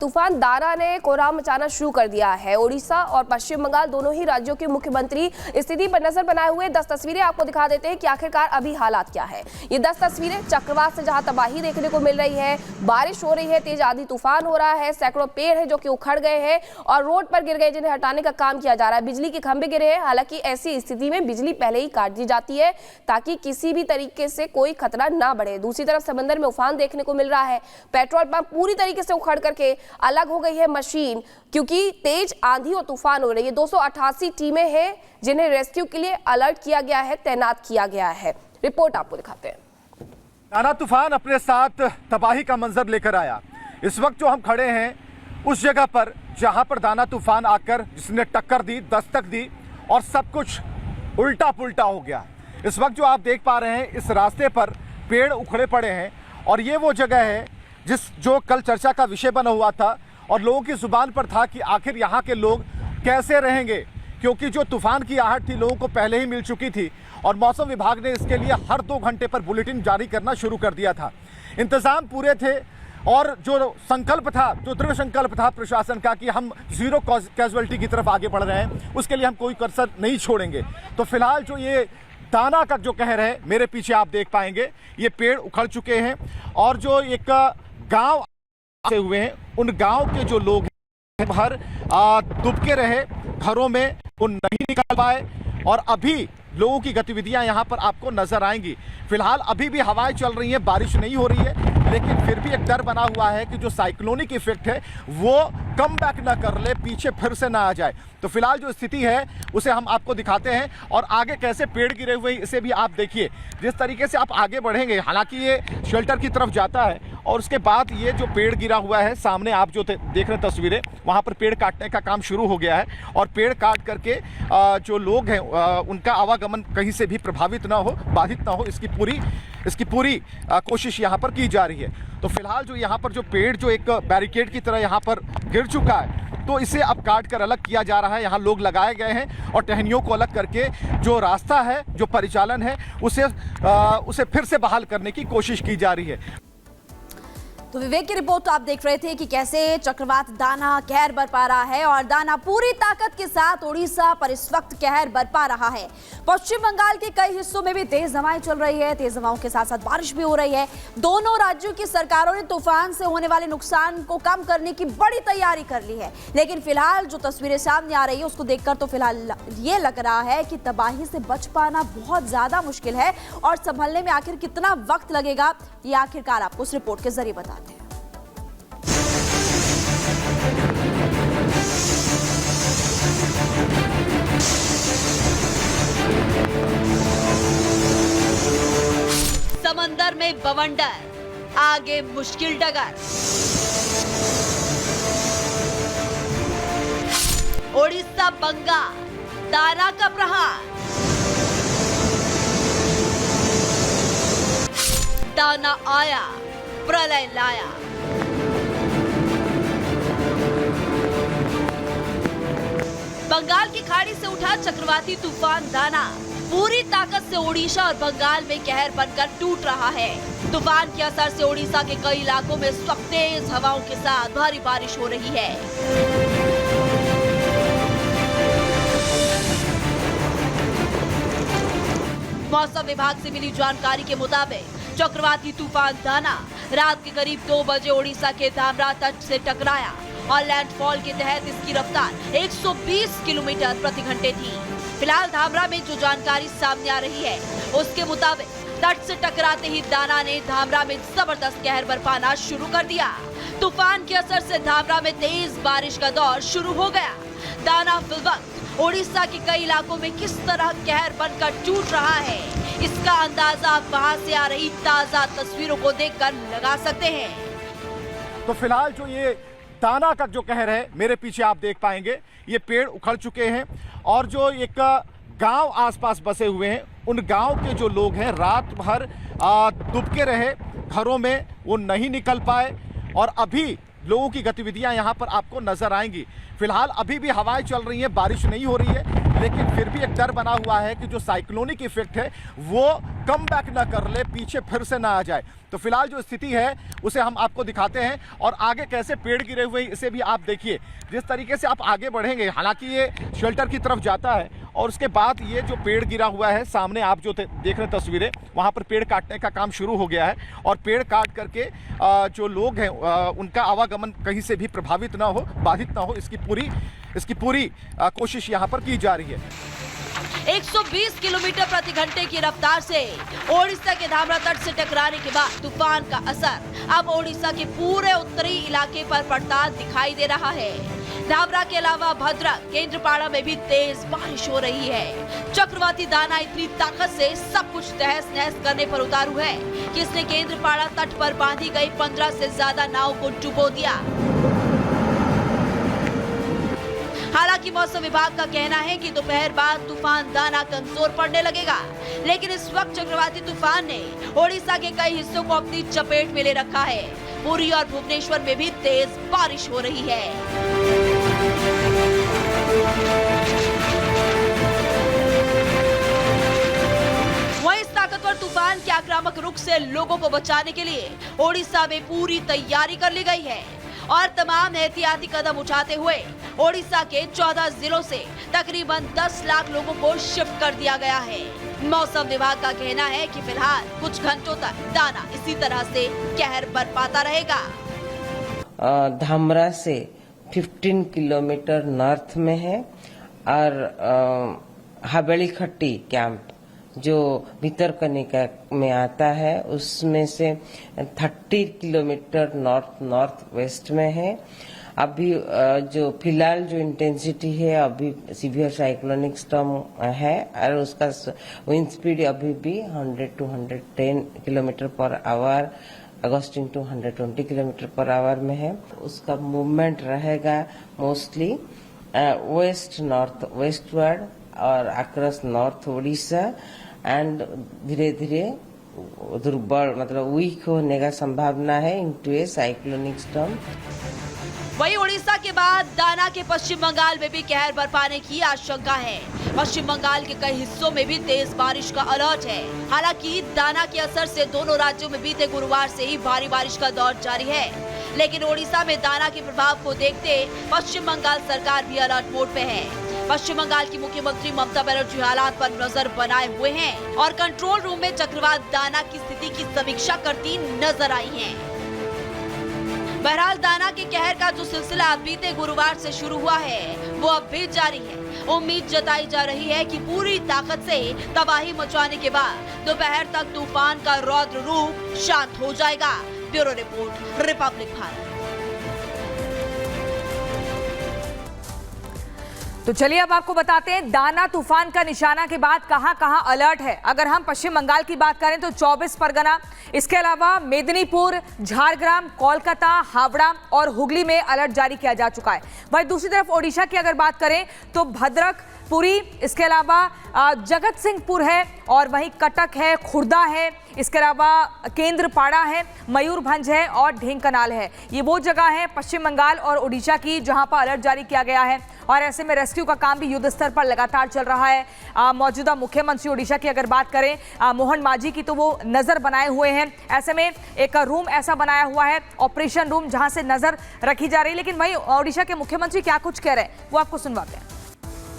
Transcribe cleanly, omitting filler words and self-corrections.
तूफान दाना ने कोहराम मचाना शुरू कर दिया है। ओडिशा और पश्चिम बंगाल दोनों ही राज्यों के मुख्यमंत्री स्थिति पर नजर बनाए हुए 10 तस्वीरें आपको दिखा देते हैं कि आखिरकार अभी हालात क्या है। ये 10 तस्वीरें चक्रवात से जहां तबाही देखने को मिल रही है, बारिश हो रही है, तेज आंधी तूफान हो रहा है, सैकड़ों पेड़ है जो कि उखड़ गए हैं और रोड पर गिर गए जिन्हें हटाने का काम किया जा रहा है। बिजली के खंभे गिरे हैं। हालांकि ऐसी स्थिति में बिजली पहले ही काट दी जाती है ताकि किसी भी तरीके से कोई खतरा ना बढ़े। दूसरी तरफ समंदर में उफान देखने को मिल रहा है। पेट्रोल पंप पूरी तरीके से उखड़ करके अलग हो गई है मशीन, क्योंकि तेज आंधी और तूफान हो रही है। 288 टीमें हैं जिन्हें रेस्क्यू के लिए अलर्ट किया गया है, तैनात किया गया है। रिपोर्ट आपको दिखाते हैं। दाना तूफान अपने साथ तबाही का मंजर लेकर आया। इस वक्त जो हम खड़े हैं उस जगह पर जहां पर दाना तूफान आकर जिसने टक्कर दी, दस्तक दी और सब कुछ उल्टा पुल्टा हो गया। इस वक्त जो आप देख पा रहे हैं इस रास्ते पर पेड़ उखड़े पड़े हैं और ये वो जगह है जो कल चर्चा का विषय बना हुआ था और लोगों की जुबान पर था कि आखिर यहाँ के लोग कैसे रहेंगे, क्योंकि जो तूफान की आहट थी लोगों को पहले ही मिल चुकी थी और मौसम विभाग ने इसके लिए हर 2 घंटे पर बुलेटिन जारी करना शुरू कर दिया था। इंतजाम पूरे थे और जो संकल्प था, जो दृढ़ संकल्प था प्रशासन का कि हम जीरो कैजुअलिटी की तरफ आगे बढ़ रहे हैं, उसके लिए हम कोई कसर नहीं छोड़ेंगे। तो फिलहाल जो ये दाना का जो कहर है, मेरे पीछे आप देख पाएंगे ये पेड़ उखड़ चुके हैं और जो एक गांव से हुए हैं उन गांव के जो लोग हैं बाहर दुबके रहे घरों में, वो नहीं निकल पाए और अभी लोगों की गतिविधियां यहां पर आपको नजर आएंगी। फिलहाल अभी भी हवाएं चल रही हैं, बारिश नहीं हो रही है, लेकिन फिर भी एक डर बना हुआ है कि जो साइक्लोनिक इफेक्ट है वो कम बैक ना कर ले, पीछे फिर से ना आ जाए। तो फिलहाल जो स्थिति है उसे हम आपको दिखाते हैं और आगे कैसे पेड़ गिरे हुए हैं इसे भी आप देखिए। जिस तरीके से आप आगे बढ़ेंगे, हालांकि ये शेल्टर की तरफ जाता है और उसके बाद ये जो पेड़ गिरा हुआ है सामने आप जो देख रहे हैं तस्वीरें, वहां पर पेड़ काटने का काम शुरू हो गया है और पेड़ काट करके जो लोग हैं उनका आवागमन कहीं से भी प्रभावित ना हो, बाधित ना हो, इसकी पूरी कोशिश यहाँ पर की जा रही है। तो फिलहाल जो यहाँ पर जो पेड़ जो एक बैरिकेड की तरह यहाँ पर गिर चुका है, तो इसे अब काट कर अलग किया जा रहा है। यहाँ लोग लगाए गए हैं और टहनियों को अलग करके जो रास्ता है, जो परिचालन है, उसे फिर से बहाल करने की कोशिश की जा रही है। तो विवेक की रिपोर्ट तो आप देख रहे थे कि कैसे चक्रवात दाना कहर बरपा रहा है और दाना पूरी ताकत के साथ ओडिशा पर इस वक्त कहर बरपा रहा है। पश्चिम बंगाल के कई हिस्सों में भी तेज हवाएं चल रही है, तेज हवाओं के साथ साथ बारिश भी हो रही है। दोनों राज्यों की सरकारों ने तूफान से होने वाले नुकसान को कम करने की बड़ी तैयारी कर ली है, लेकिन फिलहाल जो तस्वीरें सामने आ रही है उसको देखकर तो फिलहाल ये लग रहा है कि तबाही से बच पाना बहुत ज्यादा मुश्किल है और संभलने में आखिर कितना वक्त लगेगा ये आखिरकार आपको उस रिपोर्ट के जरिए बताते हैं। समंदर में बवंडर, आगे मुश्किल डगर। ओडिशा बंगाल, दाना का प्रहार। दाना आया, प्रलय लाया। बंगाल की खाड़ी से उठा चक्रवाती तूफान दाना पूरी ताकत से ओडिशा और बंगाल में कहर बनकर टूट रहा है। तूफान के असर से ओडिशा के कई इलाकों में इस वक्त तेज हवाओं के साथ भारी बारिश हो रही है। मौसम विभाग से मिली जानकारी के मुताबिक चक्रवाती तूफान दाना रात के करीब 2 बजे ओडिशा के धामरा तट से टकराया और लैंडफॉल के तहत इसकी रफ्तार 120 किलोमीटर प्रति घंटे थी। फिलहाल धामरा में जो जानकारी सामने आ रही है उसके मुताबिक तट से टकराते ही दाना ने धामरा में जबरदस्त कहर बरपाना शुरू कर दिया। तूफान के असर से धामरा में तेज बारिश का दौर शुरू हो गया। दाना फिलवक्त ओडिशा के कई इलाकों में किस तरह कहर बनकर टूट रहा है, इसका अंदाजा आप वहां से आ रही ताजा तस्वीरों को देखकर लगा सकते हैं। तो फिलहाल जो ये दाना का जो कहर है, मेरे पीछे आप देख पाएंगे ये पेड़ उखड़ चुके हैं और जो एक गांव आसपास बसे हुए हैं उन गांव के जो लोग हैं रात भर दुबके रहे घरों में, वो नहीं निकल पाए और अभी लोगों की गतिविधियां यहां पर आपको नजर आएंगी। फिलहाल अभी भी हवाएं चल रही हैं, बारिश नहीं हो रही है, लेकिन फिर भी एक डर बना हुआ है कि जो साइक्लोनिक इफेक्ट है वो कम बैक ना कर ले, पीछे फिर से ना आ जाए। तो फिलहाल जो स्थिति है उसे हम आपको दिखाते हैं और आगे कैसे पेड़ गिरे हुए हैं इसे भी आप देखिए। जिस तरीके से आप आगे बढ़ेंगे, हालांकि ये शेल्टर की तरफ जाता है और उसके बाद ये जो पेड़ गिरा हुआ है सामने आप जो देख रहे हैं तस्वीरें, वहाँ पर पेड़ काटने का काम शुरू हो गया है और पेड़ काट करके जो लोग हैं उनका आवागमन कहीं से भी प्रभावित ना हो, बाधित ना हो, इसकी पूरी कोशिश यहाँ पर की जा रही है। 120 किलोमीटर प्रति घंटे की रफ्तार से ओडिशा के धामरा तट से टकराने के बाद तूफान का असर अब ओडिशा के पूरे उत्तरी इलाके पर पड़ता दिखाई दे रहा है। धामरा के अलावा भद्रक, केंद्रपाड़ा में भी तेज बारिश हो रही है। चक्रवाती दाना इतनी ताकत से सब कुछ तहस नहस करने पर उतारू है कि इसने केंद्रपाड़ा तट पर बांधी गई 15 से ज्यादा नाव को डुबो दिया। हालांकि मौसम विभाग का कहना है कि दोपहर बाद तूफान दाना कमजोर पड़ने लगेगा, लेकिन इस वक्त चक्रवाती तूफान ने ओडिशा के कई हिस्सों को अपनी चपेट में ले रखा है। पुरी और भुवनेश्वर में भी तेज बारिश हो रही है। वहीं इस ताकतवर तूफान के आक्रामक रुख से लोगों को बचाने के लिए ओडिशा में पूरी तैयारी कर ली गई है और तमाम एहतियाती कदम उठाते हुए ओडिशा के 14 जिलों से तकरीबन 10 लाख लोगों को शिफ्ट कर दिया गया है। मौसम विभाग का कहना है कि फिलहाल कुछ घंटों तक दाना इसी तरह से कहर बरपाता रहेगा। धामरा से 15 किलोमीटर नॉर्थ में है और हवेली खट्टी कैंप जो भितरकनिका में आता है उसमें से 30 किलोमीटर नॉर्थ वेस्ट में है। अभी जो फिलहाल जो इंटेंसिटी है अभी सीवियर साइक्लोनिक स्टॉर्म है और उसका विंड स्पीड अभी भी 100 to 110 kilometre per hour, gusting to 120 kilometre per hour में है। उसका मूवमेंट रहेगा मोस्टली वेस्ट नॉर्थ वेस्टवर्ड और अक्रॉस नॉर्थ ओडिशा एंड धीरे धीरे दुर्बल मतलब वीक होने का संभावना है इनटू ए साइक्लोनिक स्टॉर्म। वहीं ओडिशा के बाद दाना के पश्चिम बंगाल में भी कहर बरपाने की आशंका है। पश्चिम बंगाल के कई हिस्सों में भी तेज बारिश का अलर्ट है। हालांकि दाना के असर से दोनों राज्यों में बीते गुरुवार से ही भारी बारिश का दौर जारी है, लेकिन ओडिशा में दाना के प्रभाव को देखते पश्चिम बंगाल सरकार भी अलर्ट मोड पे है। पश्चिम बंगाल की मुख्यमंत्री ममता बनर्जी हालात पर नजर बनाए हुए हैं और कंट्रोल रूम में चक्रवात दाना की स्थिति की समीक्षा करती नजर आई हैं। बहरहाल दाना के कहर का जो सिलसिला बीते गुरुवार से शुरू हुआ है वो अब भी जारी है। उम्मीद जताई जा रही है कि पूरी ताकत से तबाही मचाने के बाद दोपहर तक तूफान का रौद्र रूप शांत हो जाएगा। Bureau report, Republic Bharat. तो चलिए अब आपको बताते हैं दाना तूफान का निशाना के बाद कहां कहां अलर्ट है। अगर हम पश्चिम बंगाल की बात करें तो 24 परगना, इसके अलावा मेदिनीपुर, झारग्राम, कोलकाता, हावड़ा और हुगली में अलर्ट जारी किया जा चुका है। वहीं दूसरी तरफ ओडिशा की अगर बात करें तो भद्रक, पुरी, इसके अलावा जगत सिंहपुर है और वहीं कटक है, खुर्दा है, इसके अलावा केंद्रपाड़ा है, मयूरभंज है और ढेंकनाल है। ये वो जगह है पश्चिम बंगाल और ओडिशा की जहां पर अलर्ट जारी किया गया है और ऐसे में रेस्क्यू का काम भी युद्ध स्तर पर लगातार चल रहा है। मौजूदा मुख्यमंत्री ओडिशा की अगर बात करें मोहन मांझी की, तो वो नज़र बनाए हुए हैं। ऐसे में एक रूम ऐसा बनाया हुआ है, ऑपरेशन रूम, जहां से नज़र रखी जा रही है। लेकिन वहीं ओडिशा के मुख्यमंत्री क्या कुछ कह रहे हैं वो आपको सुनवाते हैं।